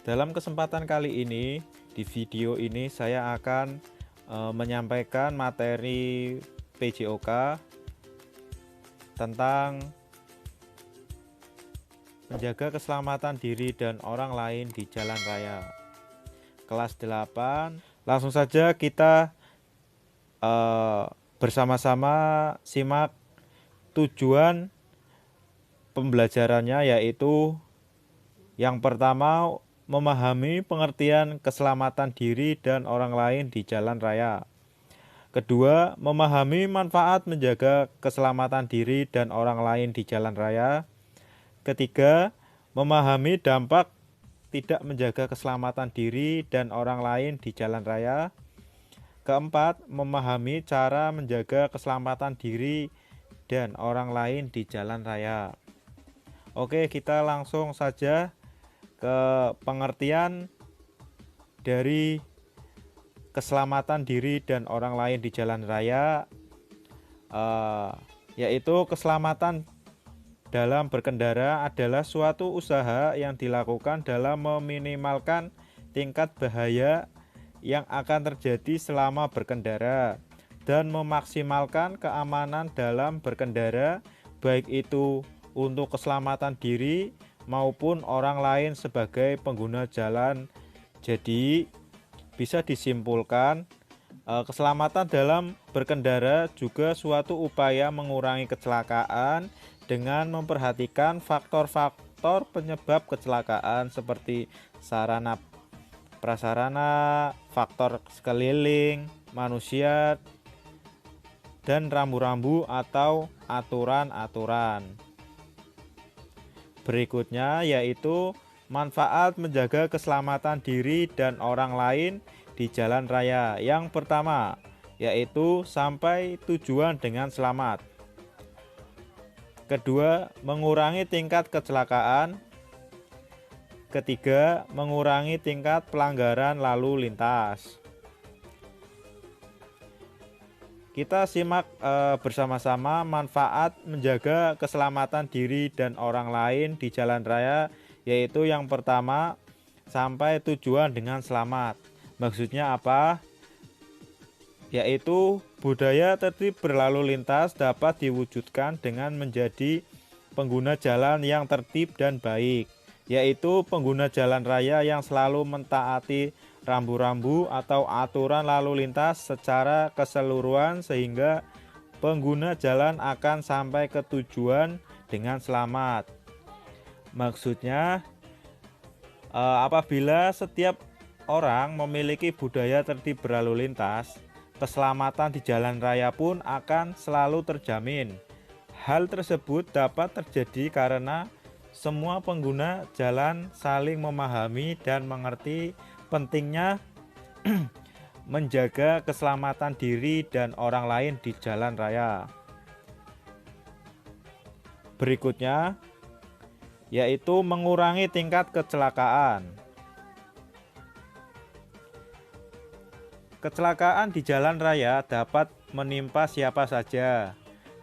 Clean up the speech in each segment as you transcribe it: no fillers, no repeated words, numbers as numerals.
Dalam kesempatan kali ini, di video ini saya akan menyampaikan materi PJOK tentang menjaga keselamatan diri dan orang lain di jalan raya. Kelas 8. Langsung saja kita bersama-sama simak tujuan pembelajarannya, yaitu yang pertama, memahami pengertian keselamatan diri dan orang lain di jalan raya. Kedua, memahami manfaat menjaga keselamatan diri dan orang lain di jalan raya. Ketiga, memahami dampak tidak menjaga keselamatan diri dan orang lain di jalan raya. Keempat, memahami cara menjaga keselamatan diri dan orang lain di jalan raya. Oke, kita langsung saja ke pengertian dari keselamatan diri dan orang lain di jalan raya, yaitu keselamatan dalam berkendara adalah suatu usaha yang dilakukan dalam meminimalkan tingkat bahaya yang akan terjadi selama berkendara dan memaksimalkan keamanan dalam berkendara, baik itu untuk keselamatan diri maupun orang lain sebagai pengguna jalan. Jadi bisa disimpulkan, keselamatan dalam berkendara juga suatu upaya mengurangi kecelakaan dengan memperhatikan faktor-faktor penyebab kecelakaan seperti sarana prasarana, faktor sekeliling, manusia, dan rambu-rambu atau aturan-aturan. Berikutnya yaitu manfaat menjaga keselamatan diri dan orang lain di jalan raya. Yang pertama yaitu sampai tujuan dengan selamat. Kedua, mengurangi tingkat kecelakaan. Ketiga, mengurangi tingkat pelanggaran lalu lintas. Kita simak bersama-sama manfaat menjaga keselamatan diri dan orang lain di jalan raya, yaitu yang pertama, sampai tujuan dengan selamat. Maksudnya apa? Yaitu budaya tertib berlalu lintas dapat diwujudkan dengan menjadi pengguna jalan yang tertib dan baik, yaitu pengguna jalan raya yang selalu mentaati rambu-rambu atau aturan lalu lintas secara keseluruhan sehingga pengguna jalan akan sampai ke tujuan dengan selamat. Maksudnya apabila setiap orang memiliki budaya tertib berlalu lintas, keselamatan di jalan raya pun akan selalu terjamin. Hal tersebut dapat terjadi karena semua pengguna jalan saling memahami dan mengerti pentingnya menjaga keselamatan diri dan orang lain di jalan raya. Berikutnya yaitu mengurangi tingkat kecelakaan. Kecelakaan di jalan raya dapat menimpa siapa saja,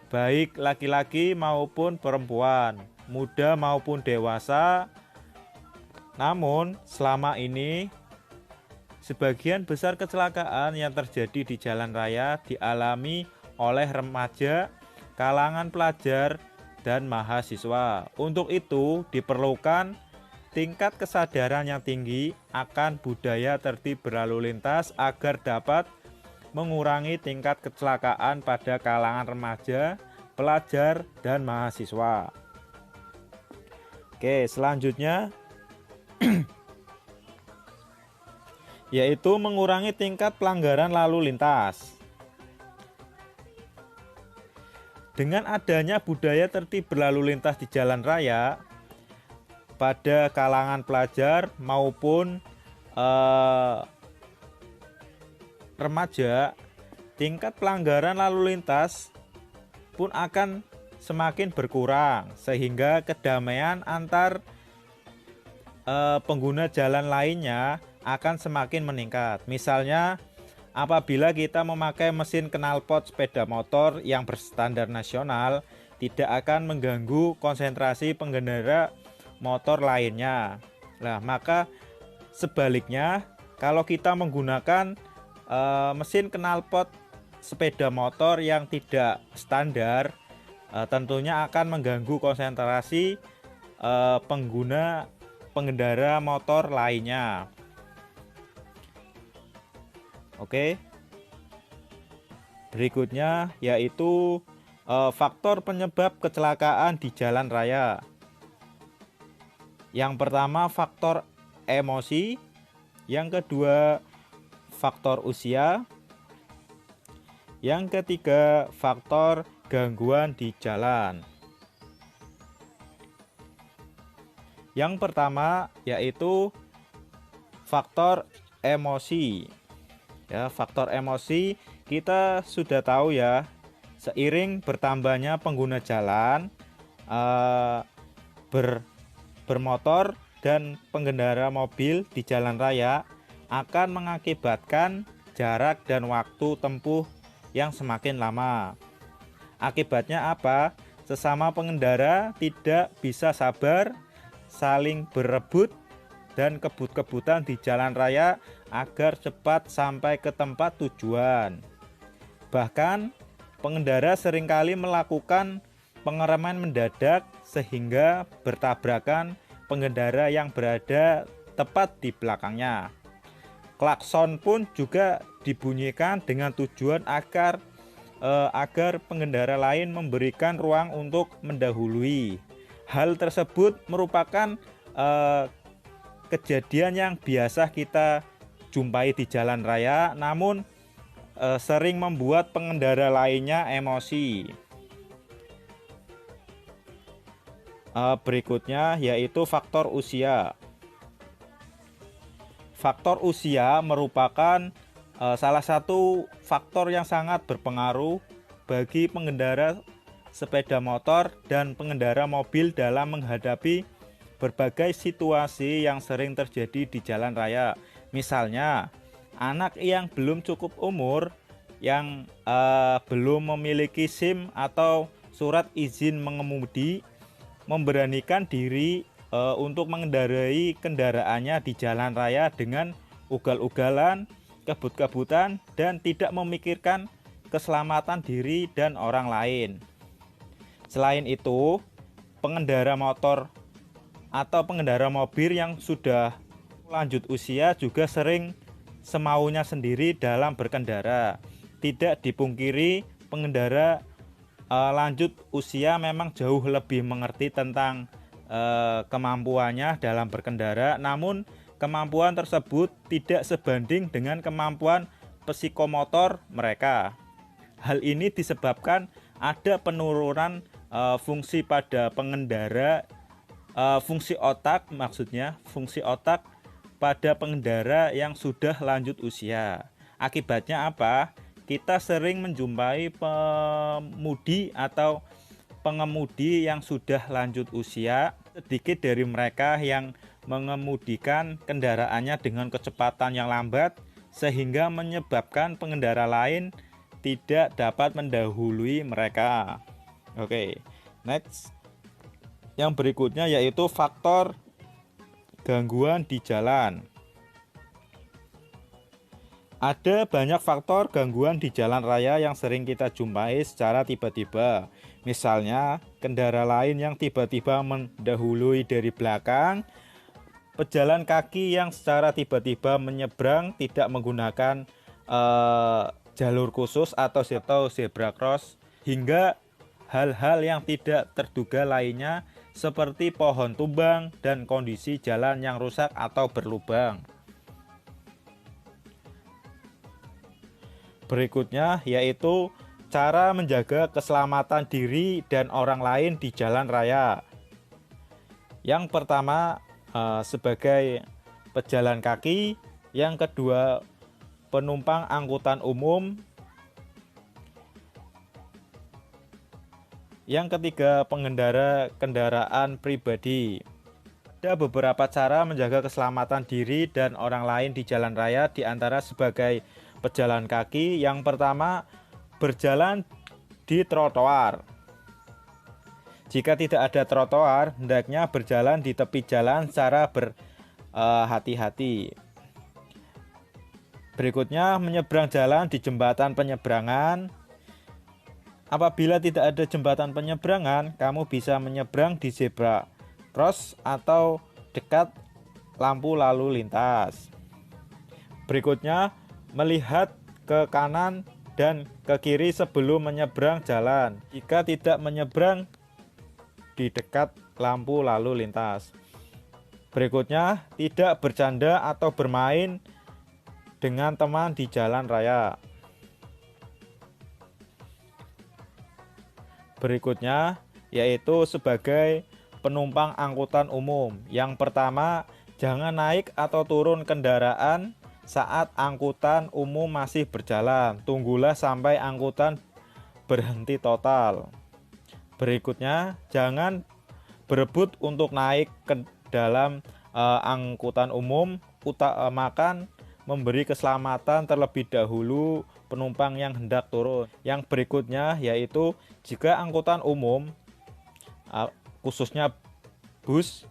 baik laki-laki maupun perempuan, muda maupun dewasa. Namun selama ini sebagian besar kecelakaan yang terjadi di jalan raya dialami oleh remaja, kalangan pelajar, dan mahasiswa. Untuk itu diperlukan tingkat kesadaran yang tinggi akan budaya tertib berlalu lintas agar dapat mengurangi tingkat kecelakaan pada kalangan remaja, pelajar, dan mahasiswa. Oke, selanjutnya yaitu mengurangi tingkat pelanggaran lalu lintas. Dengan adanya budaya tertib berlalu lintas di jalan raya pada kalangan pelajar maupun remaja, tingkat pelanggaran lalu lintas pun akan semakin berkurang sehingga kedamaian antar pengguna jalan lainnya akan semakin meningkat. Misalnya apabila kita memakai mesin knalpot sepeda motor yang berstandar nasional, tidak akan mengganggu konsentrasi pengendara motor lainnya. Nah, maka Sebaliknya, kalau kita menggunakan mesin knalpot sepeda motor yang tidak standar, tentunya akan mengganggu konsentrasi pengendara motor lainnya. Oke. Berikutnya yaitu faktor penyebab kecelakaan di jalan raya. Yang pertama faktor emosi, yang kedua faktor usia, yang ketiga faktor gangguan di jalan. Yang pertama yaitu faktor emosi. Ya, faktor emosi kita sudah tahu ya, seiring bertambahnya pengguna jalan bermotor dan pengendara mobil di jalan raya akan mengakibatkan jarak dan waktu tempuh yang semakin lama. Akibatnya apa? Sesama pengendara tidak bisa sabar, saling berebut dan kebut-kebutan di jalan raya agar cepat sampai ke tempat tujuan. Bahkan pengendara seringkali melakukan pengereman mendadak sehingga bertabrakan pengendara yang berada tepat di belakangnya. Klakson pun juga dibunyikan dengan tujuan agar pengendara lain memberikan ruang untuk mendahului. Hal tersebut merupakan kejadian yang biasa kita jumpai di jalan raya, namun sering membuat pengendara lainnya emosi. Berikutnya yaitu faktor usia. Faktor usia merupakan salah satu faktor yang sangat berpengaruh bagi pengendara sepeda motor dan pengendara mobil dalam menghadapi berbagai situasi yang sering terjadi di jalan raya. Misalnya, anak yang belum cukup umur, yang belum memiliki SIM atau surat izin mengemudi, memberanikan diri untuk mengendarai kendaraannya di jalan raya dengan ugal-ugalan, kebut-kebutan, dan tidak memikirkan keselamatan diri dan orang lain. Selain itu, pengendara motor atau pengendara mobil yang sudah lanjut usia juga sering semaunya sendiri dalam berkendara. Tidak dipungkiri, pengendara lanjut usia memang jauh lebih mengerti tentang kemampuannya dalam berkendara, namun kemampuan tersebut tidak sebanding dengan kemampuan psikomotor mereka. Hal ini disebabkan ada penurunan fungsi pada pengendara, fungsi otak pada pengendara yang sudah lanjut usia. Akibatnya apa? Kita sering menjumpai pemudi atau pengemudi yang sudah lanjut usia. Sedikit dari mereka yang mengemudikan kendaraannya dengan kecepatan yang lambat sehingga menyebabkan pengendara lain tidak dapat mendahului mereka. Oke, next. Yang berikutnya yaitu faktor gangguan di jalan. Ada banyak faktor gangguan di jalan raya yang sering kita jumpai secara tiba-tiba. Misalnya, kendaraan lain yang tiba-tiba mendahului dari belakang, pejalan kaki yang secara tiba-tiba menyeberang tidak menggunakan jalur khusus atau zebra cross, hingga hal-hal yang tidak terduga lainnya seperti pohon tumbang dan kondisi jalan yang rusak atau berlubang. Berikutnya yaitu cara menjaga keselamatan diri dan orang lain di jalan raya. Yang pertama sebagai pejalan kaki, yang kedua penumpang angkutan umum, yang ketiga pengendara kendaraan pribadi. Ada beberapa cara menjaga keselamatan diri dan orang lain di jalan raya, di antara sebagai pejalan kaki. Yang pertama, berjalan di trotoar. Jika tidak ada trotoar, hendaknya berjalan di tepi jalan secara hati-hati. Berikutnya, menyeberang jalan di jembatan penyeberangan. Apabila tidak ada jembatan penyeberangan, kamu bisa menyeberang di zebra cross atau dekat lampu lalu lintas. Berikutnya, melihat ke kanan dan ke kiri sebelum menyeberang jalan. Jika tidak menyeberang di dekat lampu lalu lintas. Berikutnya, tidak bercanda atau bermain dengan teman di jalan raya. Berikutnya yaitu sebagai penumpang angkutan umum. Yang pertama, jangan naik atau turun kendaraan saat angkutan umum masih berjalan. Tunggulah sampai angkutan berhenti total. Berikutnya, jangan berebut untuk naik ke dalam angkutan umum. Utamakan memberi keselamatan terlebih dahulu penumpang yang hendak turun. Yang berikutnya yaitu jika angkutan umum khususnya bus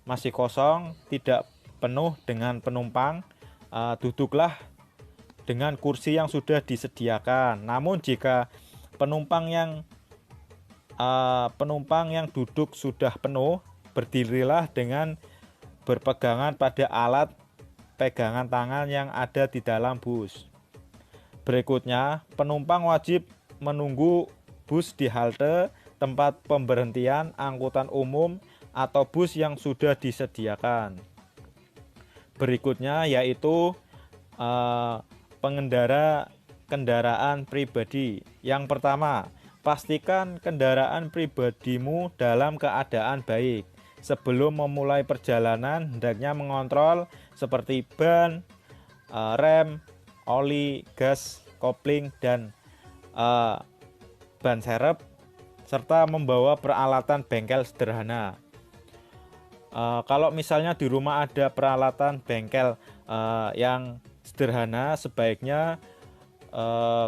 masih kosong, tidak penuh dengan penumpang, duduklah dengan kursi yang sudah disediakan. Namun jika penumpang yang duduk sudah penuh, berdirilah dengan berpegangan pada alat pegangan tangan yang ada di dalam bus. Berikutnya, penumpang wajib menunggu bus di halte tempat pemberhentian angkutan umum atau bus yang sudah disediakan. Berikutnya yaitu pengendara kendaraan pribadi. Yang pertama, pastikan kendaraan pribadimu dalam keadaan baik. Sebelum memulai perjalanan, hendaknya mengontrol seperti ban, rem, oli, gas, kopling, dan ban serep, serta membawa peralatan bengkel sederhana. Kalau misalnya di rumah ada peralatan bengkel yang sederhana, sebaiknya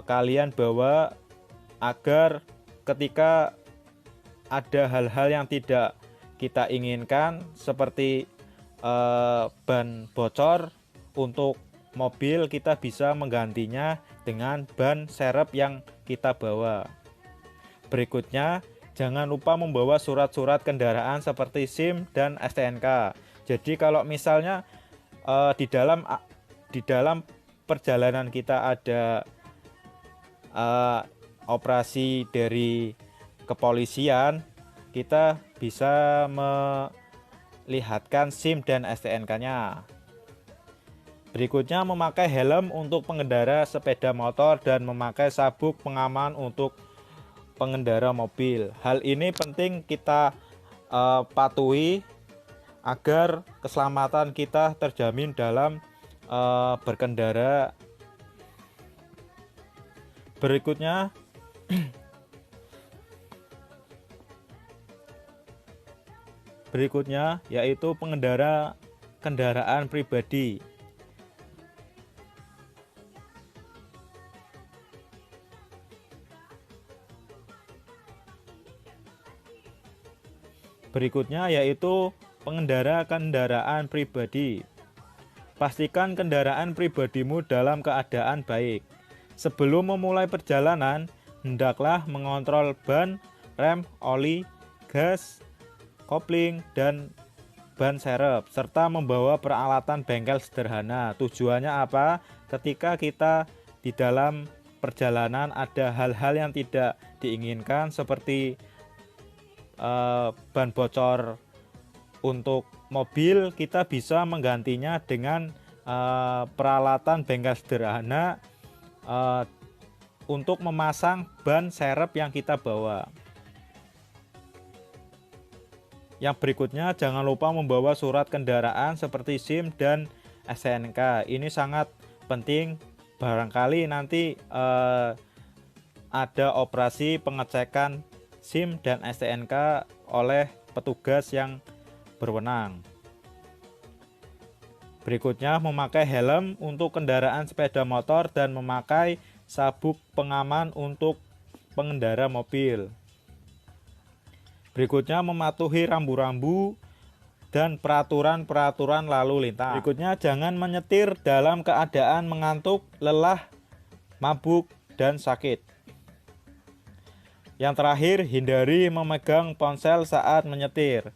kalian bawa agar ketika ada hal-hal yang tidak kita inginkan seperti ban bocor untuk mobil, kita bisa menggantinya dengan ban serep yang kita bawa. Berikutnya, jangan lupa membawa surat-surat kendaraan seperti SIM dan STNK. Jadi kalau misalnya di dalam perjalanan kita ada operasi dari kepolisian, kita bisa melihatkan SIM dan STNK-nya. Berikutnya, memakai helm untuk pengendara sepeda motor dan memakai sabuk pengaman untuk pengendara mobil. Hal ini penting kita patuhi agar keselamatan kita terjamin dalam berkendara. Berikutnya yaitu pengendara kendaraan pribadi. Berikutnya yaitu pengendara kendaraan pribadi. Pastikan kendaraan pribadimu dalam keadaan baik. Sebelum memulai perjalanan, hendaklah mengontrol ban, rem, oli, gas, kopling, dan ban serep, serta membawa peralatan bengkel sederhana. Tujuannya apa? Ketika kita di dalam perjalanan ada hal-hal yang tidak diinginkan seperti ban bocor untuk mobil, kita bisa menggantinya dengan peralatan bengkel sederhana untuk memasang ban serep yang kita bawa. Yang berikutnya, jangan lupa membawa surat kendaraan seperti SIM dan STNK. Ini sangat penting, barangkali nanti ada operasi pengecekan SIM dan STNK oleh petugas yang berwenang. Berikutnya, memakai helm untuk kendaraan sepeda motor dan memakai sabuk pengaman untuk pengendara mobil. Berikutnya, mematuhi rambu-rambu dan peraturan-peraturan lalu lintas. Berikutnya, jangan menyetir dalam keadaan mengantuk, lelah, mabuk, dan sakit. Yang terakhir, hindari memegang ponsel saat menyetir.